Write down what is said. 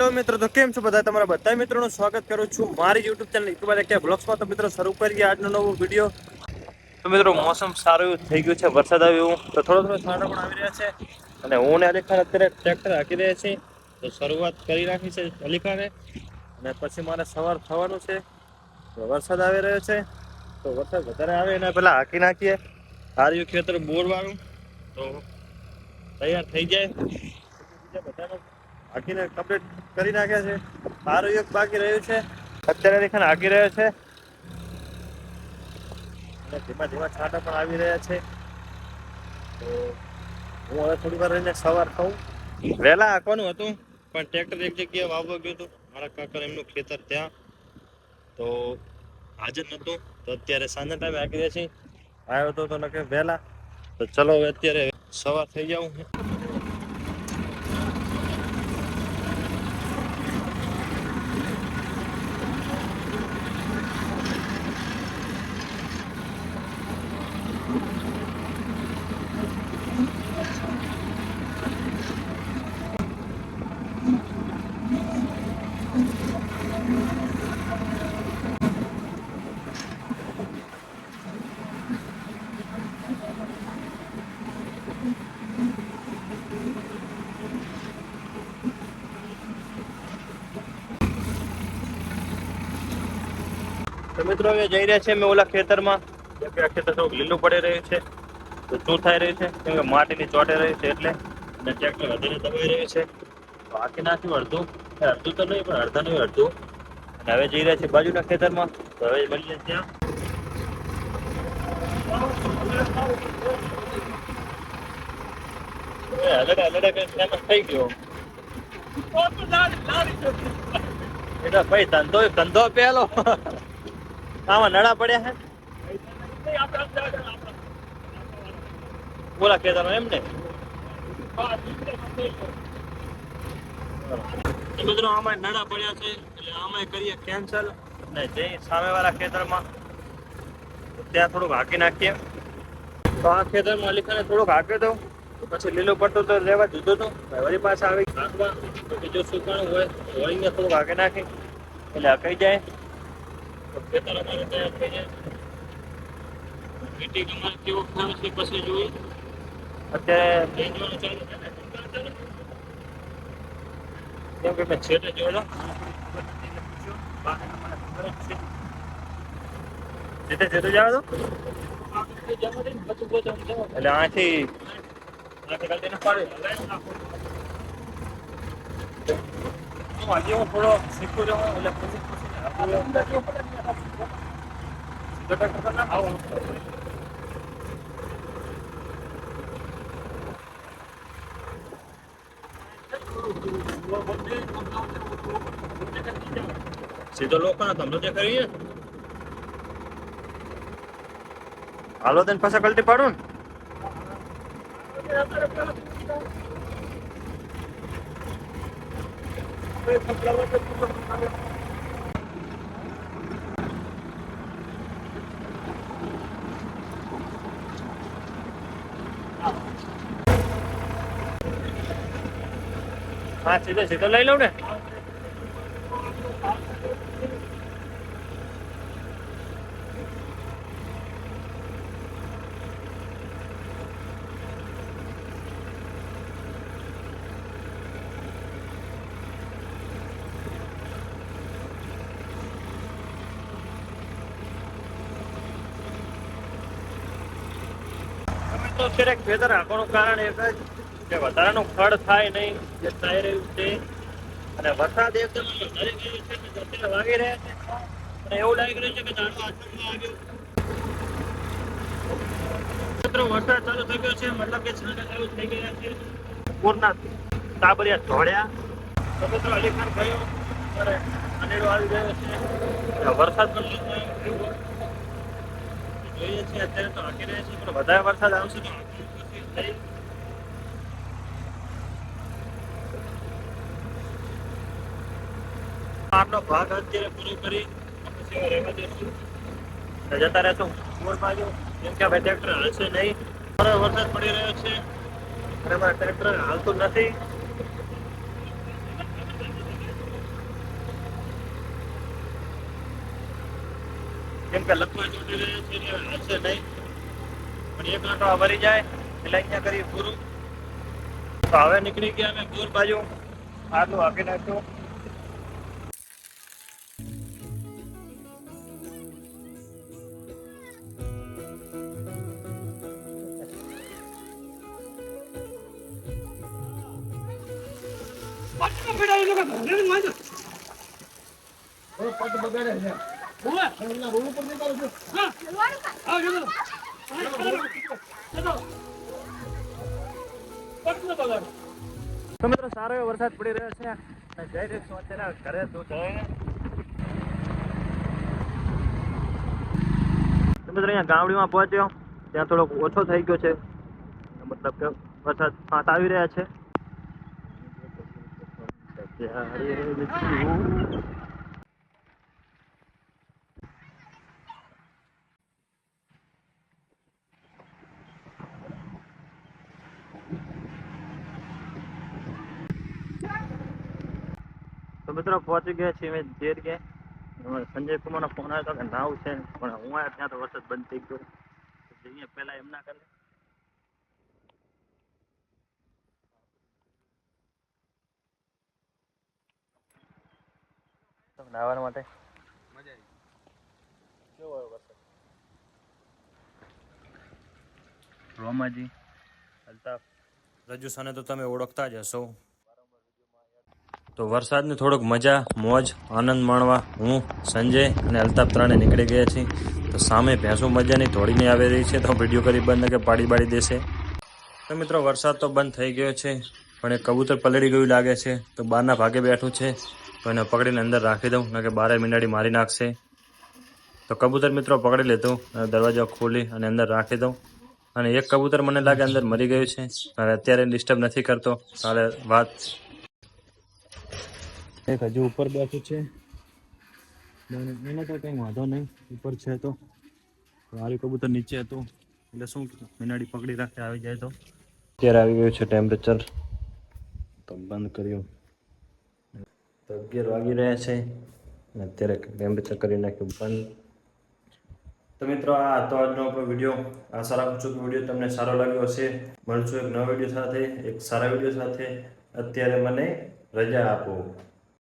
Hello મિત્રો, તો કેમ છો બધા? તમારા બધા મિત્રોનું સ્વાગત કરું છું મારી યુટ્યુબ ચેનલ યુટ્યુબ કે બ્લોગ્સમાં. તો મિત્રો શરૂ કરીએ આજનો નવો વિડીયો. તો મિત્રો મોસમ સારું એવું થઈ ગયું છે, વરસાદ આવ્યો એવું તો થોડો થોડો છાંટા પણ આવી રહ્યા છે. અને હું ને અલીખાન અત્યારે ટ્રેક્ટર હાંકી રહ્યા છીએ. તો શરૂઆત કરી રાખી છે અલીખાને, અને પછી મારે સવાર થવાનું છે. તો વરસાદ આવી રહ્યો છે, તો વરસાદ વધારે આવે એના પેલા હાંકી નાખીએ. હાર્યું ખેતર બોર વાળું તો તૈયાર થઈ જાય. બીજા બધાનો હાંકીને કમ્પ્લીટ કરી નાખ્યા છે. સારું એક બાકી રહ્યું છે, અત્યારે અલીખાન હાંકી રહ્યો છે. અને ધીમા ધીમા છાંટા પણ આવી રહ્યા છે. તો હું હવે થોડી વાર રહીને સવાર થઉં. વહેલા હાંકવાનું હતું, પણ ટ્રેક્ટર એક જગ્યાએ વાવવા ગયું હતું મારા કાકા એમનું ખેતર ત્યાં. તો હાજર નહોતું, તો અત્યારે સાંજના ટાઈમે હાંકી રહ્યા છીએ. આવ્યો હતો તો નકે વહેલા. તો ચલો હવે અત્યારે સવાર થઈ જાઉં. તો મિત્રો હવે જઈ રહ્યા છે અમે ઓલા ખેતરમાં, કેમ કે આ ખેતર થોડુંક લીલું પડી રહ્યું છે. તો શું થઈ રહ્યું છે, કેમ કે માટીની ચોટે રહ્યું છે એટલે, અને ટ્રેક્ટર વધારે દબાઈ રહ્યું છે. તો હાંકી નાખ્યું અડધું, અડધું તો નહીં પણ અડધા નહીં અડધું. અને હવે જઈ રહ્યા છે બાજુના ખેતરમાં. તો હવે મળીએ ત્યાં. હલડા કઈ ફેમસ થઈ ગયો એટલે ભાઈ ધંધો પેલો આમાં નડા પડ્યા છે બોલા ખેતર એમ ને. મિત્રો આમાં નડા પડ્યા છે એટલે આમાં કરીએ કેન્સલ, ને જઈ સામે વાળા ખેતરમાં ત્યાં થોડુંક હાંકી નાખીએ. તો આ ખેતરમાં અલીખાને થોડુંક હાંકી દઉં, પછી લીલું પટ્ટું તો લેવા દીધું હતું, વળી પાછા આવી હાંકવા. તો બીજું સુકાણું હોય વળીને થોડુંક હાંકી નાખી એટલે હકાઈ જાય. તો ખેતર અમારે તૈયાર થઈ જાય. મીટિંગ અમારે કેવો થાય છે પછી જોઈએ. અત્યારે ભેજવાનું ચાલુ છે ને, કેમ કે મેં છેટે જોડો જેતે જેતે જાવ તો એટલે આથી આજે હું થોડો શીખું રહ્યો એટલે સીધો લોકો ના ધંધો જે કરીએ હાલો તેને પાછા કલટી પાડું ને. હા સીધો સીધો લઈ લઉં ને. તો ક્યારેક ખેતર હાંકવાનું કારણ એક જ કે વધારાનું ખડ થાય નહીં, જે થઈ રહ્યું છે. અને વરસાદ એકદમ વધારે ગયો છે કે અત્યારે વાગી રહ્યા છે, અને એવું લાગી રહ્યું છે કે દાડો આસમાનમાં આવ્યો. વરસાદ ચાલુ થઈ ગયો છે, મતલબ કે છાંટા ચાલુ થઈ ગયા છે. પૂરના તાબરિયા ધોળ્યા. તો મિત્રો અલીખાન ગયો ત્યારે અનેડો આવી ગયો છે, વરસાદ પણ જોઈએ છે. અત્યારે તો હાંકી રહ્યા છે, પણ વધારે વરસાદ આવશે તો આટલો ભાગ અત્યારે પૂરો કરી પછી રહેવા દેશું, જતા રહેશું બોર બાજુ. કેમ કે ભાઈ ટ્રેક્ટર હાલશે નહીં, વરસાદ પડી રહ્યો છે અને મારા ટ્રેક્ટર હાલતું નથી. કેમ કે લગમાં ચોટી રહ્યો છે એટલે હશે નહીં, પણ એક લાંટો ભરી જાય એટલે અહીંયા કરી પૂરું. તો હવે નીકળી ગયા અમે બોર બાજુ, આટલું આપી નાખ્યું. તો મિત્રો સારો એવો વરસાદ પડી રહ્યો છે. જઈ રહ્યો છું અત્યારે ઘરે. તો મિત્રો અહીંયા ગામડીમાં પહોંચ્યો, ત્યાં થોડોક ઓછો થઈ ગયો છે, મતલબ કે વરસાદ ફાંટ આવી રહ્યા છે. તો મિત્રો પહોંચી ગયા છીએ અમે જેર કે. સંજય કુમારનો ફોન આવ્યો હતો કે નાવ છે, પણ હું આવ્યો ત્યાં તો વરસાદ બંધ થઈ ગયો. જઈએ પહેલા એમ ના કરે નાહવા માટે મજા આવી. કેવો આવ્યો વરસાદ? રોમાજી, અલ્તાફ, રજુ સાને તો તમે ઓળખતા જ હશો. તો વરસાદની થોડુંક મજા, મોજ, આનંદ માણવા હું, સંજય અને અલ્તાફ ત્રણે નીકળી ગયા છીએ. તો સામે ભેંસો મજાની ધોળીને આવી રહી છે, તો વિડીયો કરી બંધ કે પાડી દેશે. તો મિત્રો વરસાદ તો બંધ થઈ ગયો છે, પણ એ કબૂતર પલળી ગયું લાગે છે. તો બહારના ભાગે બેઠું છે, તો એને પકડીને અંદર રાખી દઉં, ન કે બારે મીંડાડી મારી નાખશે. તો કબૂતર મિત્રો પકડી લીધું અને દરવાજો ખોલી અને અંદર રાખી દઉં. અને એક કબૂતર મને લાગે અંદર મરી ગયું છે, અને અત્યારે ડિસ્ટર્બ નથી કરતો. કાલે વાત એક હજુ ઉપર બેઠું છે, એને તો કંઈ વાંધો નહીં, ઉપર છે. તો મારું કબૂતર નીચે હતું, એટલે શું મીનાડી પકડી રાખે આવી જાય તો. અત્યારે આવી ગયું છે ટેમ્પરેચર, તો બંધ કર્યું. તો 11 વાગી રહ્યા છે, અને અત્યારે ટેમ્પરેચર કરી નાખ્યું બંધ. તો મિત્રો આ હતો આજનો આપણો વિડીયો. આશા રાખું છું કે વિડીયો તમને સારો લાગ્યો હશે. મળશું એક નવા વિડીયો સાથે, એક સારા વિડીયો સાથે. અત્યારે મને રજા આપો.